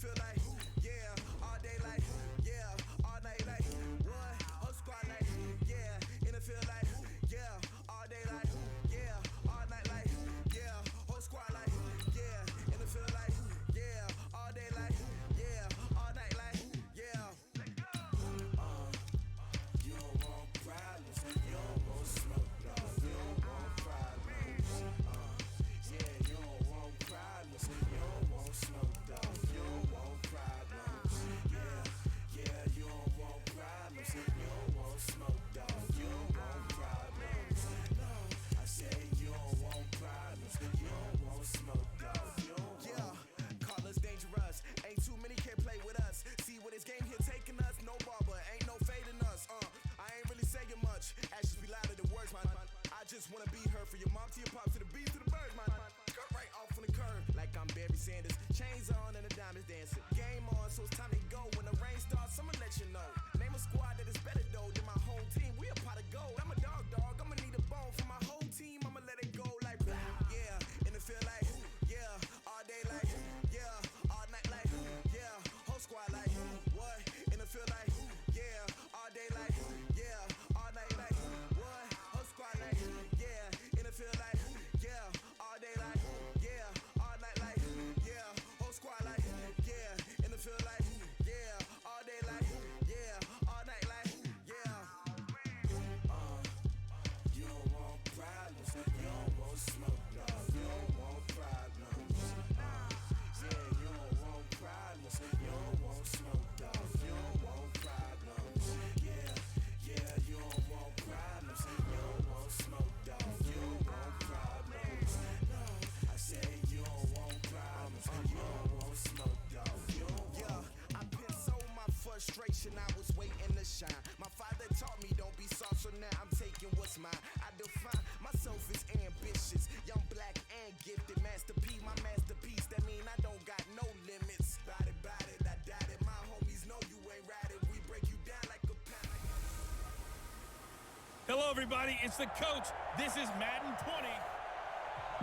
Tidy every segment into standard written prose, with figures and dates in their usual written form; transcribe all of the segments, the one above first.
feel like, yeah, all day like, yeah, all night like, what? Whole squad like, yeah, in the feel like, yeah, all day like, yeah, all night like, yeah, whole squad like, yeah, in the feel like, yeah, all day like, yeah, all night like, yeah. You don't want problems, you don't want smoke, dog. You don't want problems. Yeah, you don't want problems, you don't want smoke, dog. You don't want problems. Yeah, you don't want problems, you don't want smoke, dog. You don't want problems. No, I say you don't want problems, you don't want smoke, dog. You don't want. Call us dangerous. Ain't too many can play with us. See what this game here taking us. No barber, ain't no fading us. I ain't really saying much. Actions be louder than words, man. I just wanna be heard for your mom to your pop to the bees to the birds, man. Cut right off on the curb like I'm Barry Sanders. Chains on and the diamonds dancing. Game on, so it's time to go. When the rain starts, I'ma let you know. Name a squad that is better though than my home team. We a pot of gold. I'm a dog. I'ma need a bone for my whole team. I'ma let it go like blah. Yeah, and it feel like yeah, all day like yeah, all night like yeah, whole squad like what? And it feel like yeah, all day like yeah, all night like what? Whole squad like yeah, and it feel like yeah, all day like yeah, all night like yeah, whole squad like yeah, and it feel like yeah, all day like yeah, all night like yeah. You don't want problems, you don't want smoke, dog. You don't want problems. Yeah, you don't want problems, you don't want smoke, dog. You don't want problems. Yeah, you don't want problems, you don't want smoke, dog. You don't want problems. No, I say you don't want problems, you don't want smoke, dog. You don't want. I put so my frustration, I was waiting to shine. My father taught me don't be soft, so now I'm taking what's mine. I define myself as ambitious, young, black, and gifted. Master P, my masterpiece. That mean I don't got no limits. Bout it, I doubt it. My homies know you ain't right it. We break you down like a pound. Hello, everybody. It's the coach. This is Madden 20.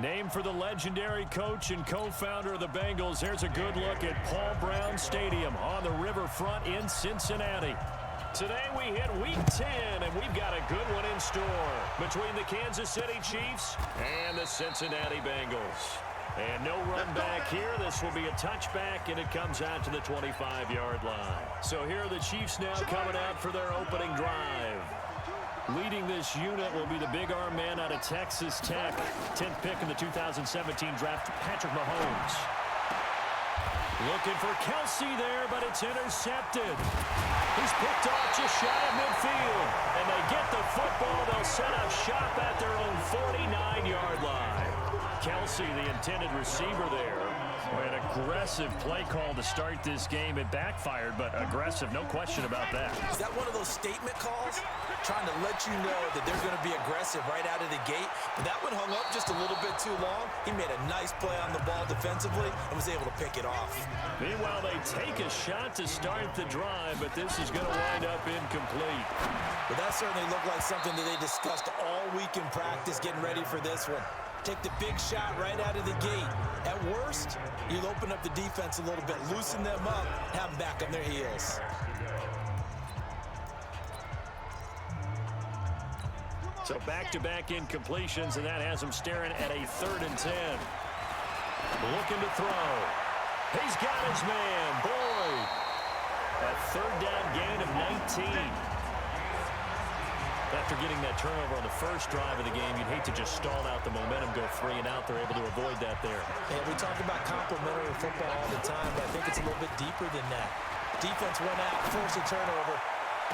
Named for the legendary coach and co-founder of the Bengals, here's a good look at Paul Brown Stadium on the riverfront in Cincinnati. Today we hit Week 10, and we've got a good one in store between the Kansas City Chiefs and the Cincinnati Bengals. And no run back here. This will be a touchback, and it comes out to the 25-yard line. So here are the Chiefs now coming out for their opening drive. Leading this unit will be the big arm man out of Texas Tech. 10th pick in the 2017 draft, Patrick Mahomes. Looking for Kelsey there, but it's intercepted. He's picked off just shy of midfield. And they get the football. They'll set up shop at their own 49-yard line. Kelsey, the intended receiver there. An aggressive play call to start this game. It backfired, but aggressive, no question about that. Is that one of those statement calls? Trying to let you know that they're going to be aggressive right out of the gate. But that one hung up just a little bit too long. He made a nice play on the ball defensively and was able to pick it off. Meanwhile, they take a shot to start the drive, but this is going to wind up incomplete. But that certainly looked like something that they discussed all week in practice, getting ready for this one. Take the big shot right out of the gate. At worst, you'll open up the defense a little bit, loosen them up, have them back on their heels. So back-to-back incompletions, and that has them staring at a 3rd and 10. Looking to throw. He's got his man, Boyd. A 3rd down gain of 19. After getting that turnover on the first drive of the game, you'd hate to just stall out the momentum, go 3 and out. They're able to avoid that there. Yeah, we talk about complementary football all the time, but I think it's a little bit deeper than that. Defense went out, forced a turnover,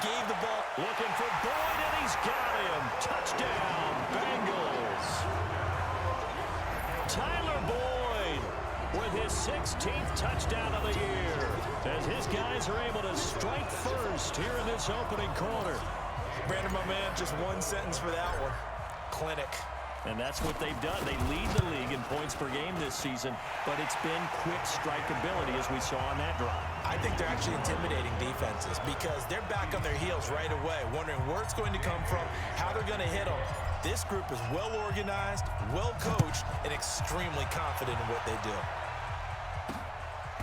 gave the ball. Looking for Boyd, and he's got him. Touchdown, Bengals. Tyler Boyd with his 16th touchdown of the year, as his guys are able to strike first here in this opening quarter. Brandon, my man, just one sentence for that one. Clinic. And that's what they've done. They lead the league in points per game this season, but it's been quick strike ability as we saw on that drive. I think they're actually intimidating defenses because they're back on their heels right away, wondering where it's going to come from, how they're going to hit them. This group is well organized, well coached, and extremely confident in what they do.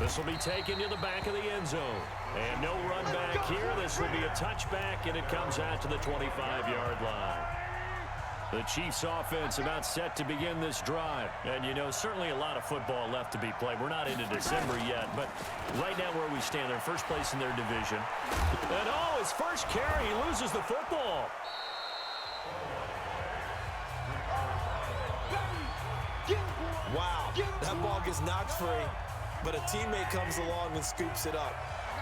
This will be taken to the back of the end zone. And no run back here. This will be a touchback, and it comes out to the 25-yard line. The Chiefs offense about set to begin this drive. And, you know, certainly a lot of football left to be played. We're not into December yet, but right now where we stand, they're first place in their division. And, oh, his first carry, he loses the football. Wow, that ball gets knocked free, but a teammate comes along and scoops it up.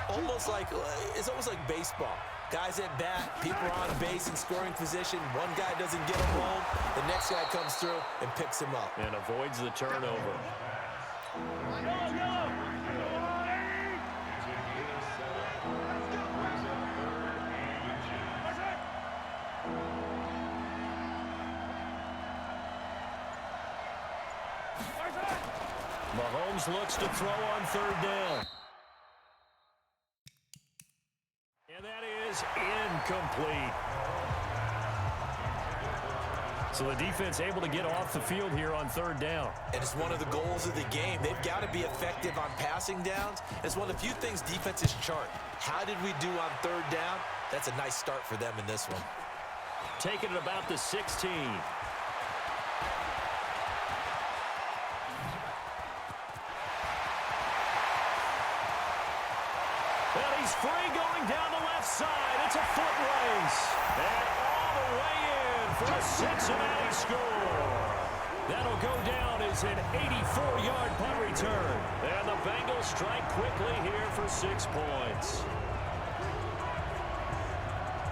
It's almost like baseball. Guys at bat, people are on base in scoring position. One guy doesn't get him home. The next guy comes through and picks him up. And avoids the turnover. Mahomes looks to throw on third down. And that is incomplete. So the defense able to get off the field here on third down. And it's one of the goals of the game. They've got to be effective on passing downs. It's one of the few things defenses chart. How did we do on third down? That's a nice start for them in this one. Taking it about the 16. And he's free going down the left side. It's a foot race. And all the way in for a Cincinnati score. That'll go down as an 84-yard punt return. And the Bengals strike quickly here for 6 points.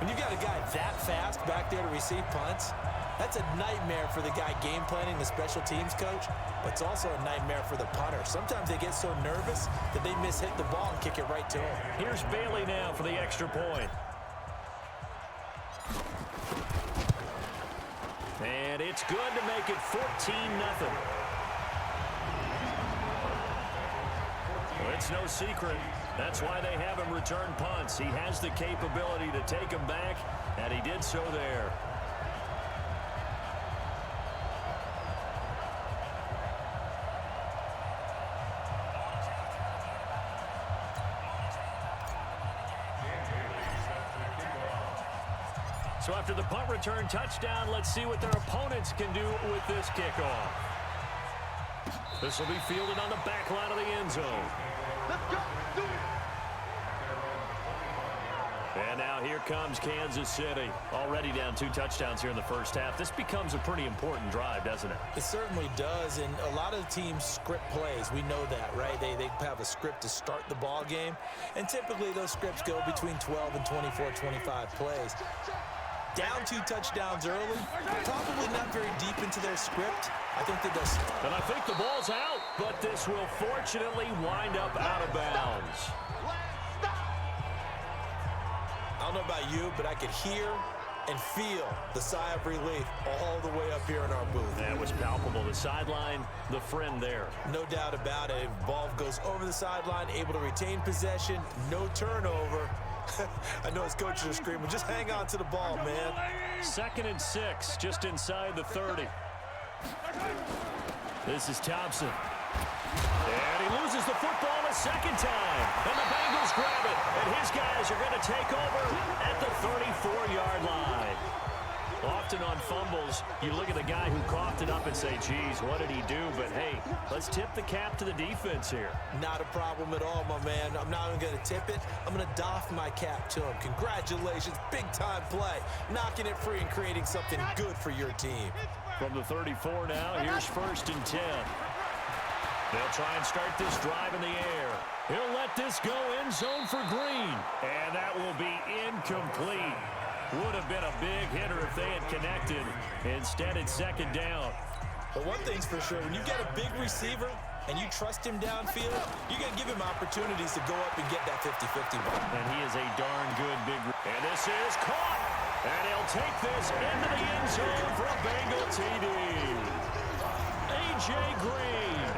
When you got a guy that fast back there to receive punts, that's a nightmare for the guy game planning, the special teams coach, but it's also a nightmare for the punter. Sometimes they get so nervous that they mishit the ball and kick it right to him. Here's Bailey now for the extra point. And it's good to make it 14-0. Well, it's no secret. That's why they have him return punts. He has the capability to take them back, and he did so there. So after the punt return touchdown, let's see what their opponents can do with this kickoff. This will be fielded on the back line of the end zone. Let's go. Do it. And now here comes Kansas City. Already down 2 touchdowns here in the first half. This becomes a pretty important drive, doesn't it? It certainly does, and a lot of teams script plays. We know that, right? They have a script to start the ball game, and typically those scripts go between 12 and 24, 25 plays. Down 2 touchdowns early, probably not very deep into their script. I think that does. And I think the ball's out, but this will fortunately wind up out of bounds. I don't know about you, but I could hear and feel the sigh of relief all the way up here in our booth. That was palpable. The sideline, the friend there. No doubt about it. Ball goes over the sideline, able to retain possession, no turnover. I know his coaches are screaming, just hang on to the ball, man. 2nd and 6, just inside the 30. This is Thompson. And he loses the football a second time. And the Bengals grab it. And his guys are going to take over at the 34-yard line. Often on fumbles, you look at the guy who coughed it up and say, geez, what did he do? But, hey, let's tip the cap to the defense here. Not a problem at all, my man. I'm not even going to tip it. I'm going to doff my cap to him. Congratulations. Big-time play. Knocking it free and creating something good for your team. From the 34 now, here's 1st and 10. They'll try and start this drive in the air. He'll let this go end zone for Green. And that will be incomplete. Would have been a big hitter if they had connected. Instead, it's 2nd down. But one thing's for sure, when you get a big receiver and you trust him downfield, you're going to give him opportunities to go up and get that 50-50 ball. And he is a darn good big. And this is caught. And he'll take this into the end zone for a Bengal TD. A.J. Green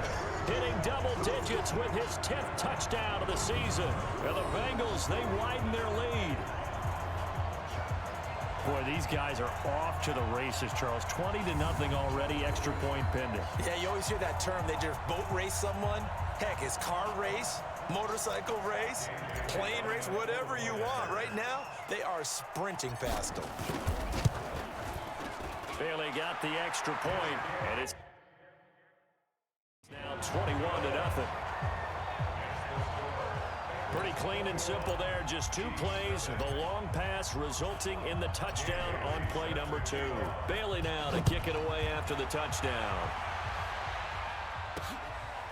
hitting double digits with his 10th touchdown of the season. And the Bengals, they widen their lead. Boy, these guys are off to the races, Charles. 20-0 already, extra point pending. Yeah, you always hear that term. They just boat race someone. Heck, it's car race, motorcycle race, plane race, whatever you want. Right now, they are sprinting past them. Bailey got the extra point, and it's now 21-0. Pretty clean and simple there. Just 2 plays. The long pass resulting in the touchdown on play number 2. Bailey now to kick it away after the touchdown.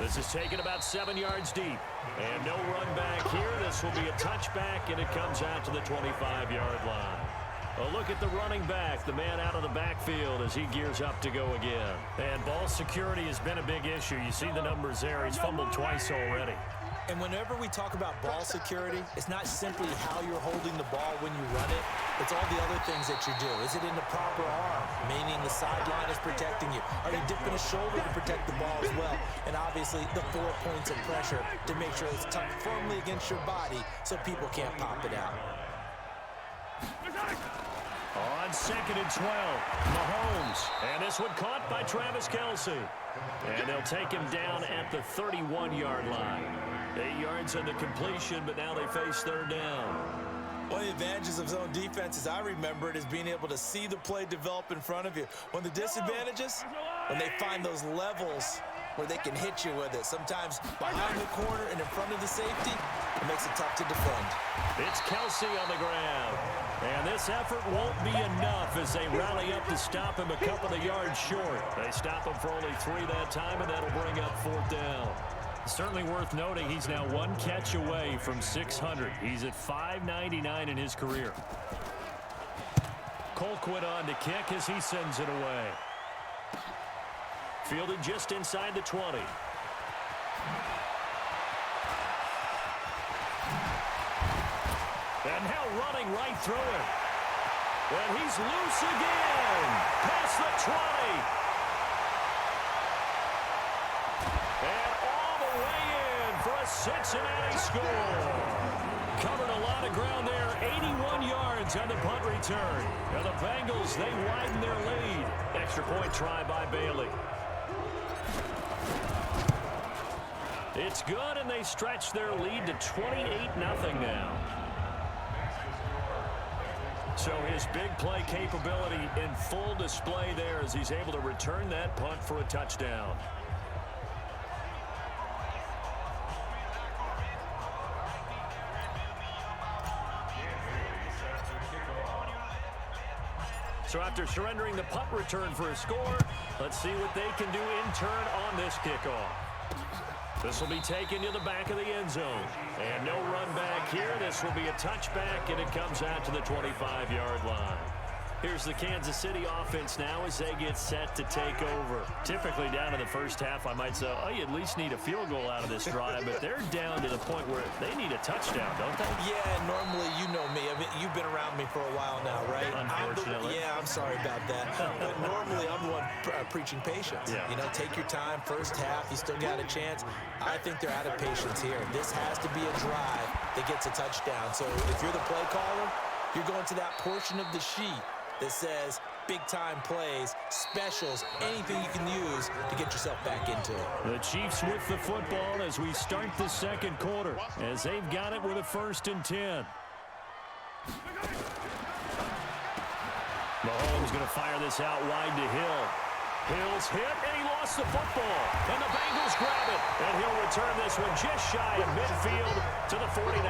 This is taken about 7 yards deep. And no run back here. This will be a touchback, and it comes out to the 25-yard line. A look at the running back, the man out of the backfield as he gears up to go again. And ball security has been a big issue. You see the numbers there. He's fumbled twice already. And whenever we talk about ball security, it's not simply how you're holding the ball when you run it. It's all the other things that you do. Is it in the proper arm, meaning the sideline is protecting you? Are you dipping a shoulder to protect the ball as well? And obviously, the 4 points of pressure to make sure it's tucked firmly against your body so people can't pop it out. On 2nd and 12, Mahomes. And this one caught by Travis Kelce. And they'll take him down at the 31-yard line. 8 yards on the completion, but now they face 3rd down. One of the advantages of zone defense, as I remember it, is being able to see the play develop in front of you. One of the disadvantages, when they find those levels where they can hit you with it. Sometimes behind the corner and in front of the safety, it makes it tough to defend. It's Kelce on the ground. And this effort won't be enough as they rally up to stop him a couple of yards short. They stop him for only 3 that time, and that'll bring up 4th down. Certainly worth noting he's now 1 catch away from 600. He's at 599 in his career. Colquitt on to kick as he sends it away. Fielded just inside the 20. And now running right through it. And he's loose again. Past the 20. And all the way in for a Cincinnati score. Covered a lot of ground there. 81 yards on the punt return. Now the Bengals, they widen their lead. Extra point try by Bailey. It's good, and they stretch their lead to 28-0 now. So his big play capability in full display there as he's able to return that punt for a touchdown. So after surrendering the punt return for a score, let's see what they can do in turn on this kickoff. This will be taken to the back of the end zone. And no run back here. This will be a touchback, and it comes out to the 25-yard line. Here's the Kansas City offense now as they get set to take over. Typically down in the first half, I might say, oh, you at least need a field goal out of this drive, but they're down to the point where they need a touchdown, don't they? Yeah, normally, you know me. I mean, you've been around me for a while now, right? Unfortunately. I'm sorry about that. But normally, I'm the one preaching patience. Yeah. You know, take your time. First half, you still got a chance. I think they're out of patience here. This has to be a drive that gets a touchdown. So if you're the play caller, you're going to that portion of the sheet that says big-time plays, specials, anything you can use to get yourself back into it. The Chiefs with the football as we start the second quarter, as they've got it with a 1st and 10. Mahomes going to fire this out wide to Hill. Hill's hit, and he lost the football. And the Bengals grab it, and he'll return this one just shy of midfield to the 49.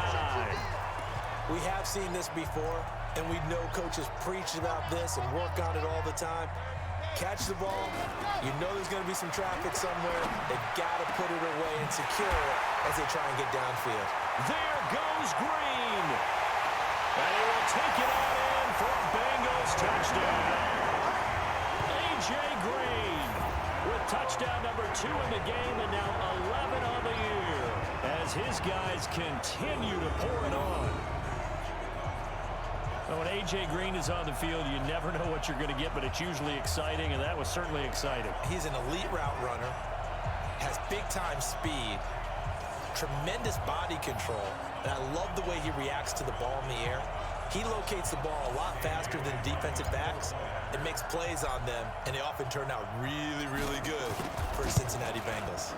We have seen this before, and we know coaches preach about this and work on it all the time. Catch the ball. You know there's going to be some traffic somewhere. They've got to put it away and secure it as they try and get downfield. There goes Green. And he will take it on in for a Bengals touchdown. A.J. Green with touchdown number 2 in the game and now 11 on the year as his guys continue to pour it on. When A.J. Green is on the field, you never know what you're going to get, but it's usually exciting, and that was certainly exciting. He's an elite route runner, has big-time speed, tremendous body control, and I love the way he reacts to the ball in the air. He locates the ball a lot faster than defensive backs and makes plays on them, and they often turn out really, really good for the Cincinnati Bengals.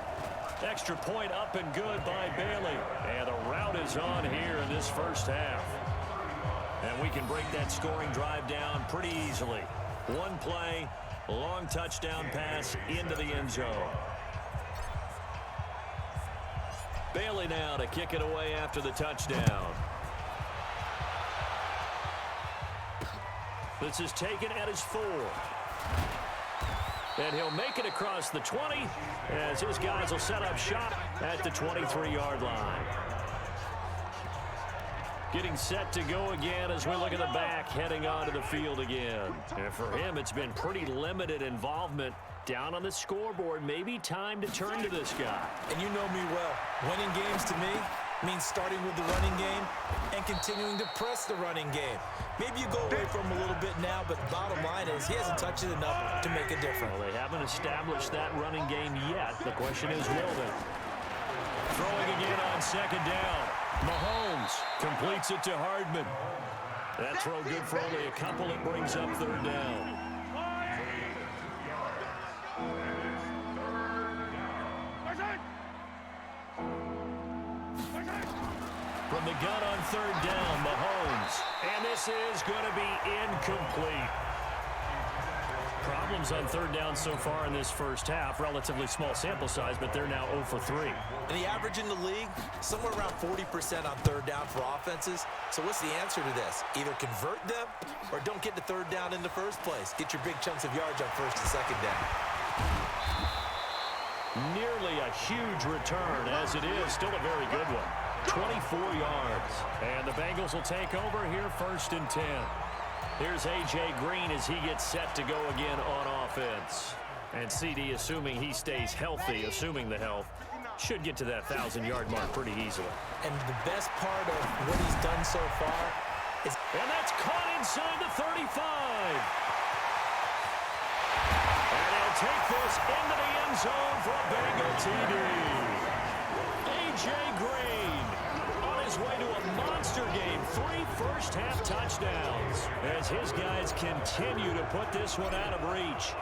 Extra point up and good by Bailey. And the rout is on here in this first half. And we can break that scoring drive down pretty easily. One play, long touchdown pass into the end zone. Bailey now to kick it away after the touchdown. This is taken at his 4. And he'll make it across the 20 as his guys will set up shop at the 23-yard line. Getting set to go again as we look at the back heading onto the field again. And for him, it's been pretty limited involvement down on the scoreboard. Maybe time to turn to this guy. And you know me well. Winning games to me means starting with the running game and continuing to press the running game. Maybe you go away from him a little bit now, but the bottom line is he hasn't touched it enough to make a difference. Well, they haven't established that running game yet. The question is, will they? Throwing again on second down. Mahomes completes it to Hardman. That throw good for only a couple. It brings up third down. From the gun on third down, Mahomes. And this is going to be incomplete. Problems on third down so far in this first half. Relatively small sample size, but they're now 0 for 3. And the average in the league, somewhere around 40% on third down for offenses. So what's the answer to this? Either convert them or don't get to third down in the first place. Get your big chunks of yards on first and second down. Nearly a huge return, as it is still a very good one. 24 yards. And the Bengals will take over here first and 10. Here's A.J. Green as he gets set to go again on offense. And CD, assuming he stays healthy, assuming the health, should get to that 1,000-yard mark pretty easily. And the best part of what he's done so far is... And that's caught inside the 35. And he'll take this into the end zone for a Bengal TD. A.J. Green on his way to a monster game. 3 first-half touchdowns as his guys continue to put this one out of reach.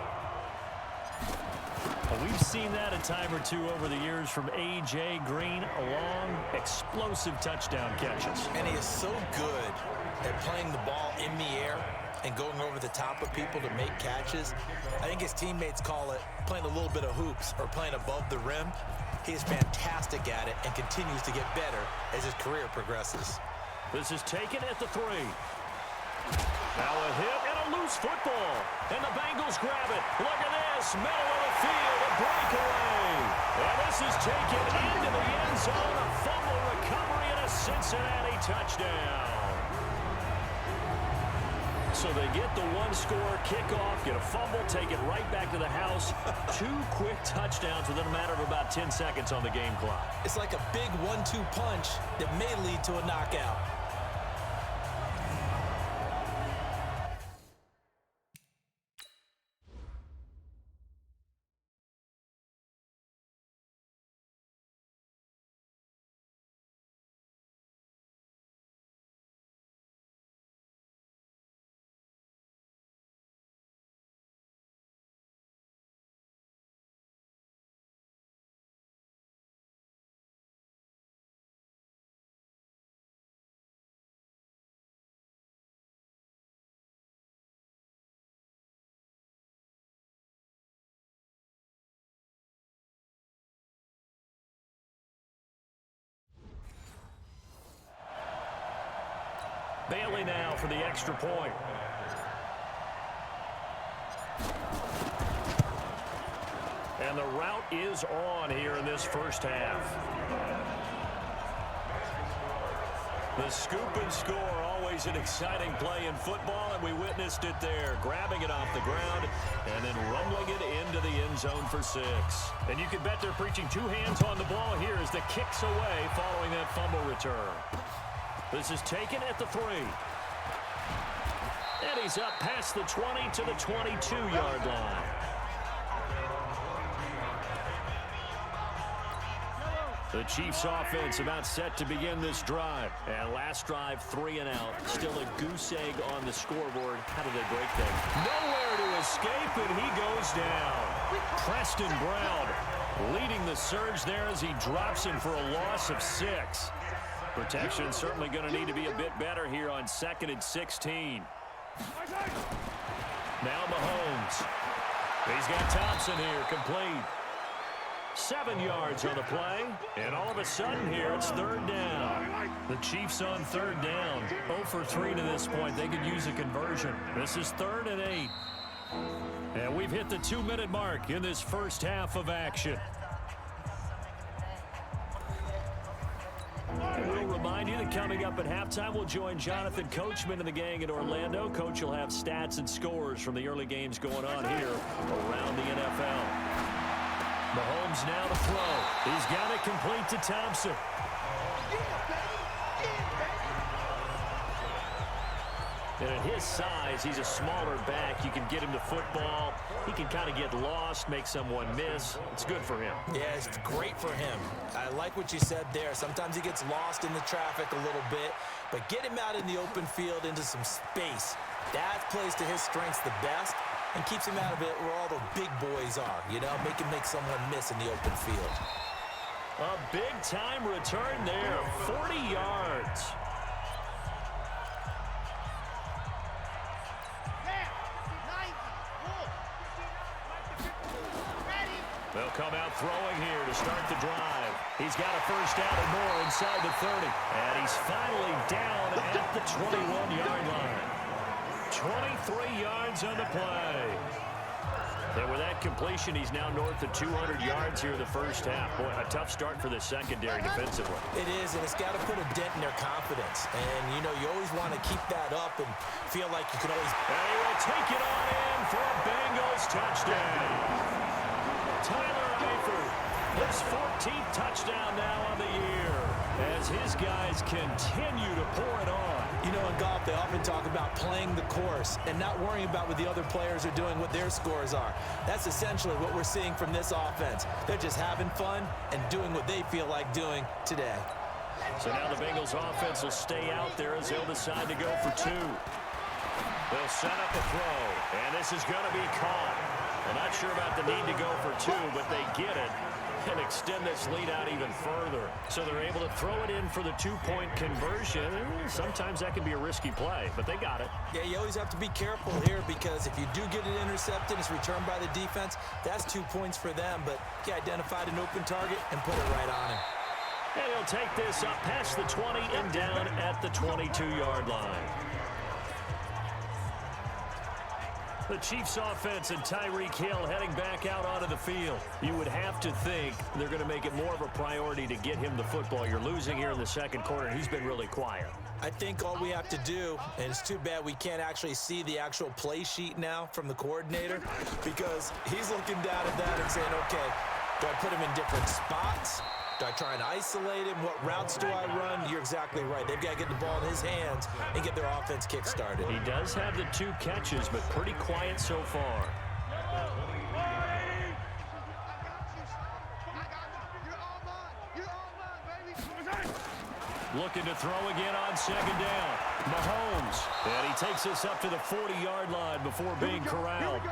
Well, we've seen that a time or two over the years from A.J. Green, long, explosive touchdown catches. And he is so good at playing the ball in the air and going over the top of people to make catches. I think his teammates call it playing a little bit of hoops or playing above the rim. He is fantastic at it and continues to get better as his career progresses. This is taken at the 3. Now a hit and a loose football. And the Bengals grab it. Look at this. Middle of the field. A breakaway. And this is taken into the end zone. A fumble recovery and a Cincinnati touchdown. So they get the one-score kickoff, get a fumble, take it right back to the house. 2 quick touchdowns within a matter of about 10 seconds on the game clock. It's like a big 1-2 punch that may lead to a knockout. Bailey now for the extra point. And the route is on here in this first half. The scoop and score, always an exciting play in football, and we witnessed it there. Grabbing it off the ground and then rumbling it into the end zone for 6. And you can bet they're preaching 2 hands on the ball here as the kick's away following that fumble return. This is taken at the 3. And he's up past the 20 to the 22-yard line. The Chiefs offense about set to begin this drive. And last drive, 3 and out. Still a goose egg on the scoreboard. How do they break that? Nowhere to escape, and he goes down. Preston Brown Leading the surge there as he drops him for a loss of 6. Protection certainly going to need to be a bit better here on 2nd and 16. Now Mahomes. He's got Thompson here, complete. 7 yards on the play, and all of a sudden here it's 3rd down. The Chiefs on 3rd down. 0 for 3 to this point. They could use a conversion. This is 3rd and 8. And we've hit the 2-minute mark in this first half of action. And we'll remind you that coming up at halftime, we'll join Jonathan Coachman and the gang in Orlando. Coach will have stats and scores from the early games going on here around the NFL. Mahomes now to throw. He's got it complete to Thompson. And at his size, he's a smaller back. You can get him to football. He can kind of get lost, make someone miss. It's good for him. Yeah, it's great for him. I like what you said there. Sometimes he gets lost in the traffic a little bit, but get him out in the open field into some space. That plays to his strengths the best and keeps him out of it where all the big boys are, you know, make him make someone miss in the open field. A big-time return there, 40 yards. They'll come out throwing here to start the drive. He's got a first down and more inside the 30. And he's finally down at the 21-yard line. 23 yards on the play. And with that completion, he's now north of 200 yards here in the first half. Boy, a tough start for the secondary defensively. It is, and it's got to put a dent in their confidence. And, you know, you always want to keep that up and feel like you can always... And he will take it on in for a Bengals touchdown. Tyler Eifert, his 14th touchdown now on the year as his guys continue to pour it on. You know, in golf, they often talk about playing the course and not worrying about what the other players are doing, what their scores are. That's essentially what we're seeing from this offense. They're just having fun and doing what they feel like doing today. So now the Bengals offense will stay out there as they'll decide to go for 2. They'll set up a throw, and this is going to be caught. I'm not sure about the need to go for 2, but they get it and extend this lead out even further. So they're able to throw it in for the 2-point conversion. Sometimes that can be a risky play, but they got it. Yeah, you always have to be careful here because if you do get it intercepted, it's returned by the defense, that's 2 points for them. But he identified an open target and put it right on him. And he'll take this up past the 20 and down at the 22-yard line. The Chiefs offense and Tyreek Hill heading back out onto the field. You would have to think they're going to make it more of a priority to get him the football. You're losing here in the second quarter, and he's been really quiet. I think all we have to do, and it's too bad we can't actually see the actual play sheet now from the coordinator, because he's looking down at that and saying, okay, do I put him in different spots? Do I try and isolate him? What routes do I run? You're exactly right. They've got to get the ball in his hands and get their offense kick-started. He does have the 2 catches, but pretty quiet so far. Looking to throw again on second down. Mahomes. And he takes this up to the 40-yard line before being corralled.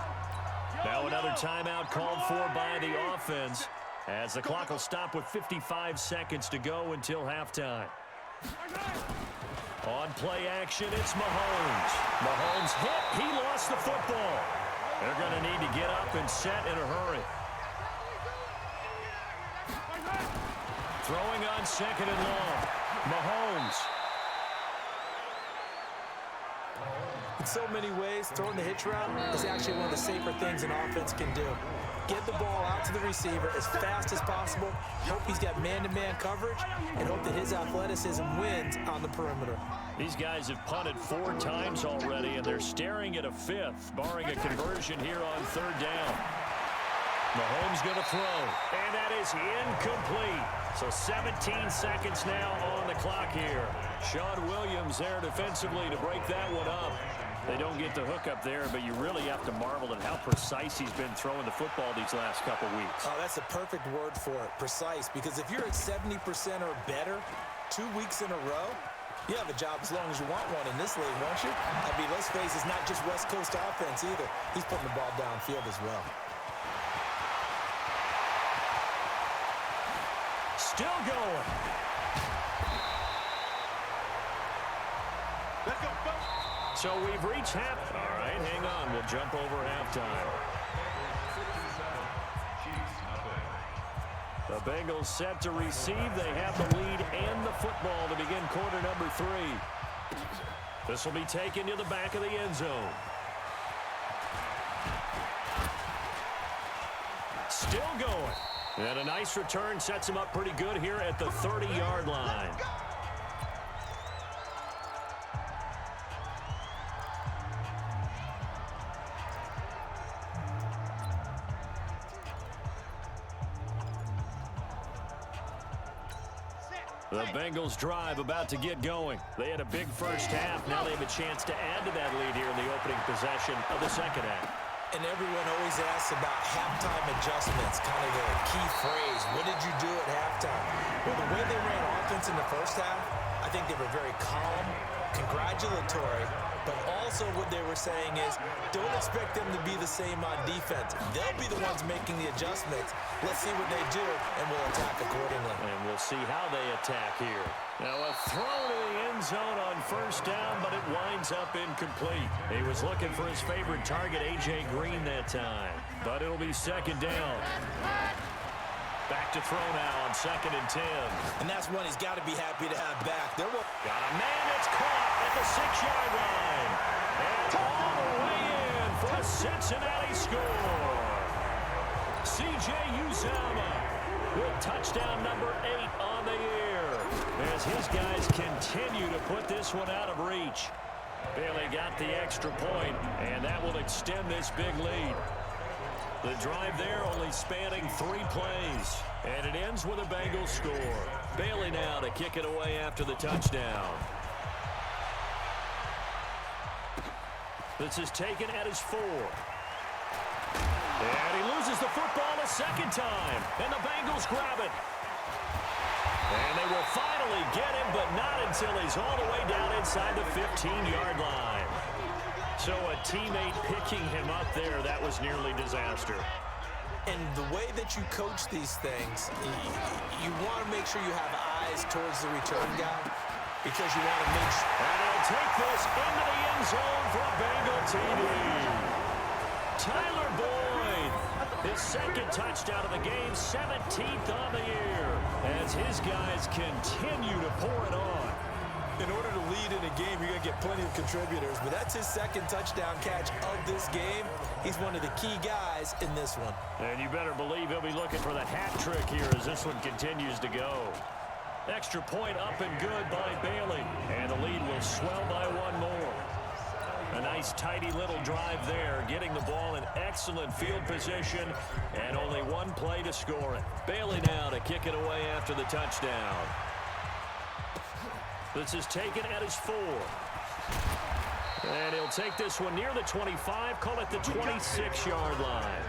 Now another timeout called for by the offense, as the clock will stop with 55 seconds to go until halftime. On play action, it's Mahomes. Mahomes hit. He lost the football. They're going to need to get up and set in a hurry. Throwing on second and long. Mahomes. In so many ways, throwing the hitch route is actually one of the safer things an offense can do. Get the ball out to the receiver as fast as possible, hope he's got man-to-man coverage, and hope that his athleticism wins on the perimeter. These guys have punted 4 times already, and they're staring at a 5th, barring a conversion here on 3rd down. Mahomes going to throw, and that is incomplete. So 17 seconds now on the clock here. Sean Williams there defensively to break that one up. They don't get the hook up there, but you really have to marvel at how precise he's been throwing the football these last couple weeks. Oh, that's the perfect word for it, precise, because if you're at 70% or better 2 weeks in a row, you have a job as long as you want one in this league, won't you? I mean, let's face it, it's not just West Coast offense either. He's putting the ball downfield as well. still going. Let's go, go. So we've reached half. All right, hang on. We'll jump over halftime. The Bengals set to receive. They have the lead and the football to begin quarter number 3. This will be taken to the back of the end zone. Still going. And a nice return sets him up pretty good here at the 30-yard line. The Bengals drive about to get going. They had a big first half. Now they have a chance to add to that lead here in the opening possession of the second half. And everyone always asks about halftime adjustments, kind of the key phrase. What did you do at halftime? Well, the way they ran offense in the first half, I think they were very calm, congratulatory, but also what they were saying is don't expect them to be the same on defense. They'll be the ones making the adjustments. Let's see what they do, and we'll attack accordingly. And we'll see how they attack here. Now a throw to the end zone on first down, but it winds up incomplete. He was looking for his favorite target, A.J. Green, that time. But it'll be second down. Back to throw now on 2nd and 10. And that's one he's got to be happy to have back. Got a man that's caught at the 6-yard line. And all the way in for a Cincinnati score. C.J. Uzomah with touchdown number 8 on the year, as his guys continue to put this one out of reach. Bailey got the extra point, and that will extend this big lead. The drive there only spanning 3 plays, and it ends with a Bengals score. Bailey now to kick it away after the touchdown. This is taken at his 4. And he loses the football a second time, and the Bengals grab it. And they will finally get him, but not until he's all the way down inside the 15-yard line. So a teammate picking him up there, that was nearly disaster. And the way that you coach these things, you want to make sure you have eyes towards the return guy, because you want to make sure. And he'll take this into the end zone for a Bengal TD. Tyler Boyd, his second touchdown of the game, 17th on the year, as his guys continue to pour it on. In order to lead in a game, you're going to get plenty of contributors, but that's his second touchdown catch of this game. He's one of the key guys in this one. And you better believe he'll be looking for the hat trick here as this one continues to go. Extra point up and good by Bailey, and the lead will swell by 1 more. A nice tidy little drive there, getting the ball in excellent field position, and only 1 play to score it. Bailey now to kick it away after the touchdown. This is taken at his 4. And he'll take this one near the 25, call it the 26-yard line.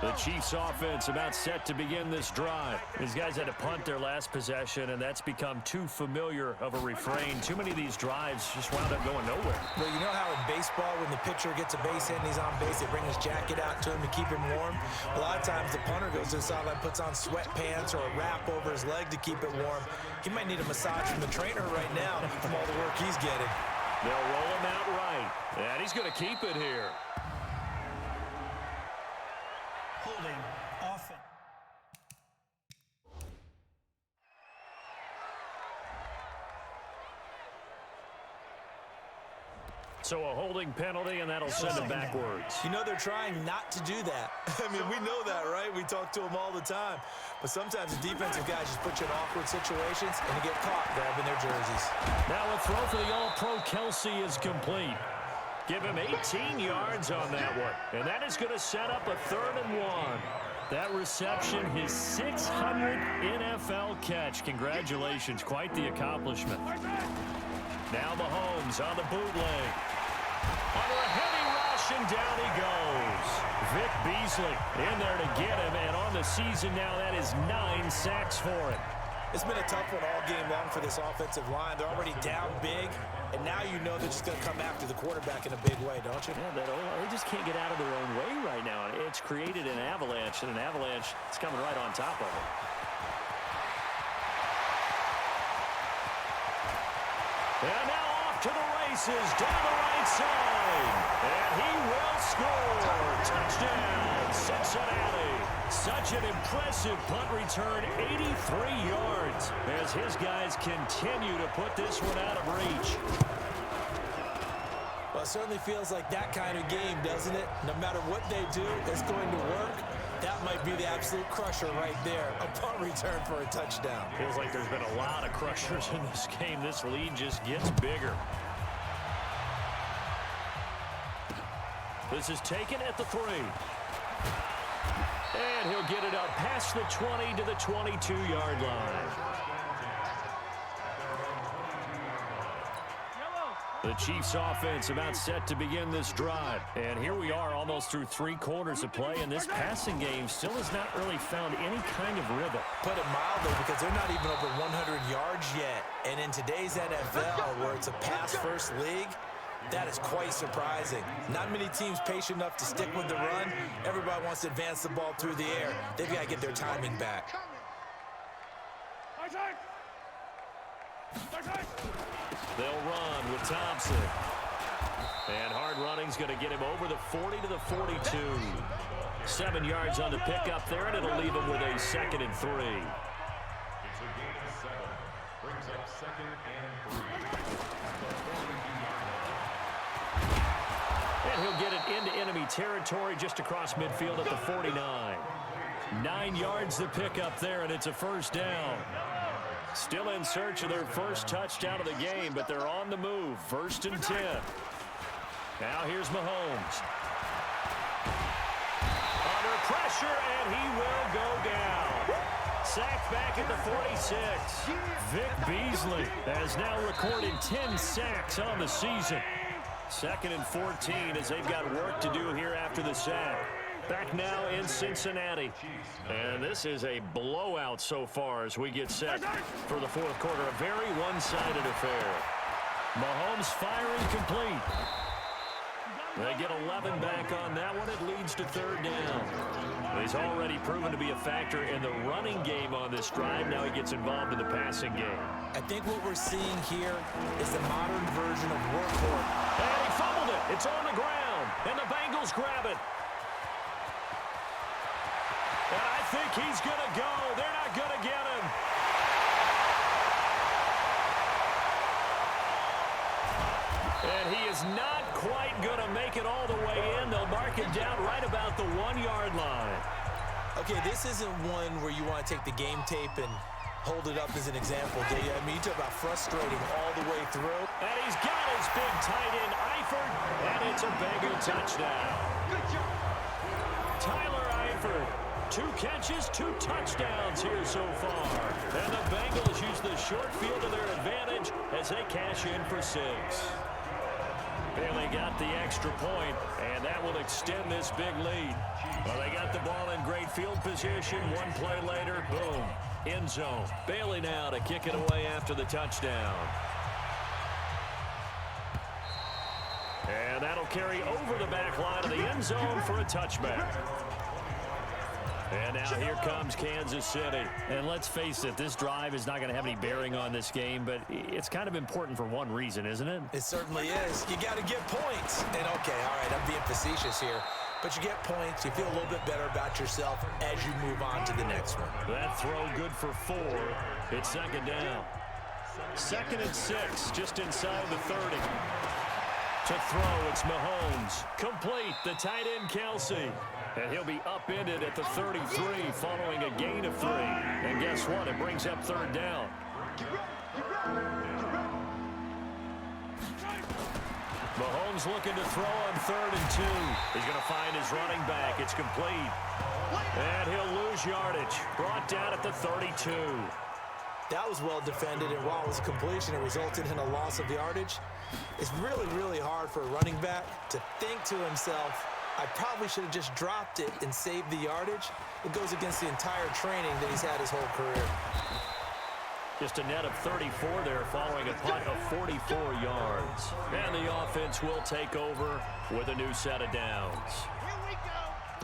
The Chiefs offense about set to begin this drive. These guys had to punt their last possession, and that's become too familiar of a refrain. Too many of these drives just wound up going nowhere. Well, you know how in baseball, when the pitcher gets a base hit and he's on base, they bring his jacket out to him to keep him warm? A lot of times the punter goes to the sideline, puts on sweatpants or a wrap over his leg to keep it warm. He might need a massage from the trainer right now from all the work he's getting. They'll roll him out right, and he's going to keep it here. Holding offense. So a holding penalty, and that'll send him backwards. You know they're trying not to do that. I mean, we know that, right? We talk to them all the time. But sometimes the defensive guys just put you in awkward situations and you get caught grabbing their jerseys. Now a throw for the All-Pro Kelsey is complete. Give him 18 yards on that one. And that is going to set up a 3rd and 1. That reception, his 600th NFL catch. Congratulations, quite the accomplishment. Now Mahomes on the bootleg. Under a heavy rush, and down he goes. Vic Beasley in there to get him, and on the season now, that is 9 sacks for him. It's been a tough one all game long for this offensive line. They're already down big, and now you know they're just going to come after the quarterback in a big way, don't you? Yeah, they just can't get out of their own way right now. It's created an avalanche, and an avalanche is coming right on top of it. And now off to the races, down the right side. And he will score. Touchdown, Cincinnati. Such an impressive punt return, 83 yards, as his guys continue to put this one out of reach. Well, it certainly feels like that kind of game, doesn't it? No matter what they do, it's going to work. That might be the absolute crusher right there, a punt return for a touchdown. Feels like there's been a lot of crushers in this game. This lead just gets bigger. This is taken at the 3. And he'll get it up past the 20 to the 22-yard line. The Chiefs offense about set to begin this drive. And here we are almost through 3 quarters of play, and this passing game still has not really found any kind of rhythm. Put it mildly, because they're not even over 100 yards yet. And in today's NFL, where it's a pass-first league, that is quite surprising. Not many teams patient enough to stick with the run. Everybody wants to advance the ball through the air. They've got to get their timing back. They'll run with Thompson. And hard running's going to get him over the 40 to the 42. 7 yards on the pickup there, and it'll leave him with a 2nd and 3. It's a gain of 7. Brings up 2nd and 3. And he'll get it into enemy territory just across midfield at the 49. 9 yards to pick up there, and it's a first down. Still in search of their first touchdown of the game, but they're on the move. 1st and 10. Now here's Mahomes. Under pressure, and he will go down. Sacked back at the 46. Vic Beasley has now recorded 10 sacks on the season. 2nd and 14 as they've got work to do here after the sack. Back now in Cincinnati. And this is a blowout so far as we get set for the 4th quarter. A very one-sided affair. Mahomes firing complete. They get 11 back on that one. It leads to 3rd down. He's already proven to be a factor in the running game on this drive. Now he gets involved in the passing game. I think what we're seeing here is the modern version of workhorse. And he fumbled it. It's on the ground. And the Bengals grab it. And I think he's going to go. They're not going to get him. And he is not quite going to make it all the way in. They'll mark it down right about the 1-yard line. Okay, this isn't one where you want to take the game tape and hold it up as an example, do you? I mean, you talk about frustrating all the way through. And he's got his big tight end, Eifert, and it's a Bengal touchdown. Tyler Eifert, 2 catches, 2 touchdowns here so far. And the Bengals use the short field to their advantage as they cash in for 6. Bailey got the extra point, and that will extend this big lead. Well, they got the ball in great field position. 1 play later, boom, end zone. Bailey now to kick it away after the touchdown. And that'll carry over the back line of the end zone for a touchback. And now here comes Kansas City. And let's face it, this drive is not going to have any bearing on this game, but it's kind of important for one reason, isn't it? It certainly is. You got to get points. And, okay, all right, I'm being facetious here. But you get points, you feel a little bit better about yourself as you move on to the next one. That throw good for 4. It's 2nd down. 2nd and 6, just inside the 30. To throw, it's Mahomes. Complete, the tight end Kelsey. And he'll be upended at the 33 following a gain of 3. And guess what? It brings up 3rd down. Mahomes looking to throw on 3rd and 2. He's going to find his running back. It's complete. And he'll lose yardage. Brought down at the 32. That was well defended, and while it was a completion, it resulted in a loss of yardage. It's really, really hard for a running back to think to himself, I probably should have just dropped it and saved the yardage. It goes against the entire training that he's had his whole career. Just a net of 34 there following a punt of 44 yards. And the offense will take over with a new set of downs.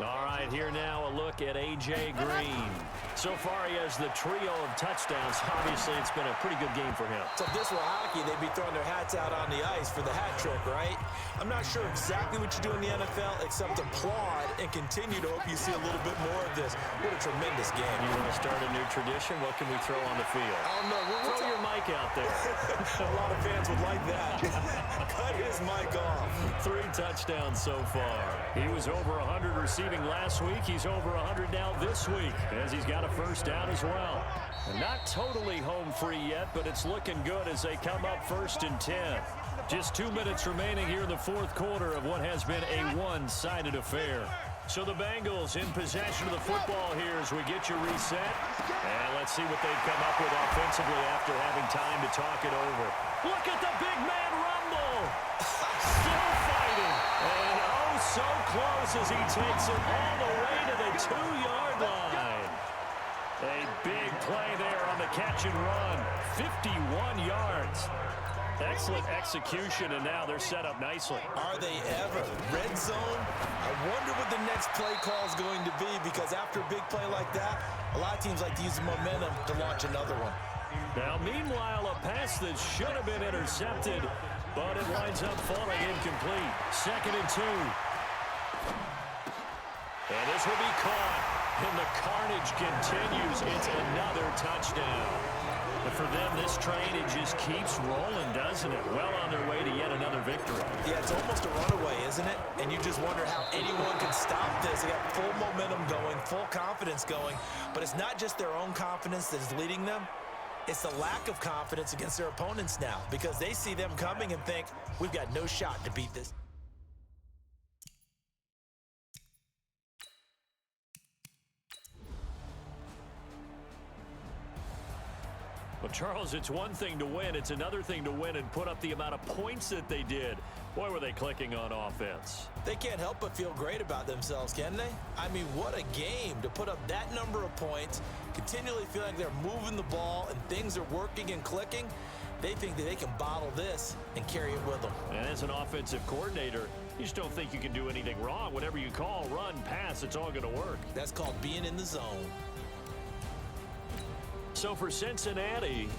All right, here now a look at A.J. Green. So far, he has the trio of touchdowns. Obviously, it's been a pretty good game for him. So if this were hockey, they'd be throwing their hats out on the ice for the hat trick, right? I'm not sure exactly what you do in the NFL except applaud and continue to hope you see a little bit more of this. What a tremendous game. You want to start a new tradition? What can we throw on the field? I don't know. Throw your mic out there. A lot of fans would like that. Cut his mic off. 3 touchdowns so far. He was over 100 receiving last week. He's over 100 now this week as he's got a first down as well. Not totally home free yet, but it's looking good as they come up 1st and 10. Just 2 minutes remaining here in the 4th quarter of what has been a one-sided affair. So the Bengals in possession of the football here as we get you reset. And let's see what they've come up with offensively after having time to talk it over. Look at the big man rumble. Still fighting. And oh, so close as he takes it all the way to the 2-yard line. A big play there on the catch and run. 51 yards. Excellent execution, and now they're set up nicely. Are they ever? Red zone? I wonder what the next play call is going to be, because after a big play like that, a lot of teams like to use the momentum to launch another one. Now, meanwhile, a pass that should have been intercepted, but it winds up falling incomplete. 2nd and 2. And this will be caught, and the carnage continues. It's another touchdown. But for them, this train, it just keeps rolling, doesn't it? Well on their way to yet another victory. Yeah, it's almost a runaway, isn't it? And you just wonder how anyone can stop this. They got full momentum going, full confidence going. But it's not just their own confidence that is leading them. It's the lack of confidence against their opponents now, because they see them coming and think, we've got no shot to beat this. Well, Charles, it's one thing to win. It's another thing to win and put up the amount of points that they did. Boy, were they clicking on offense. They can't help but feel great about themselves, can they? I mean, what a game to put up that number of points, continually feel like they're moving the ball and things are working and clicking. They think that they can bottle this and carry it with them. And as an offensive coordinator, you just don't think you can do anything wrong. Whatever you call, run, pass, it's all going to work. That's called being in the zone. So for Cincinnati,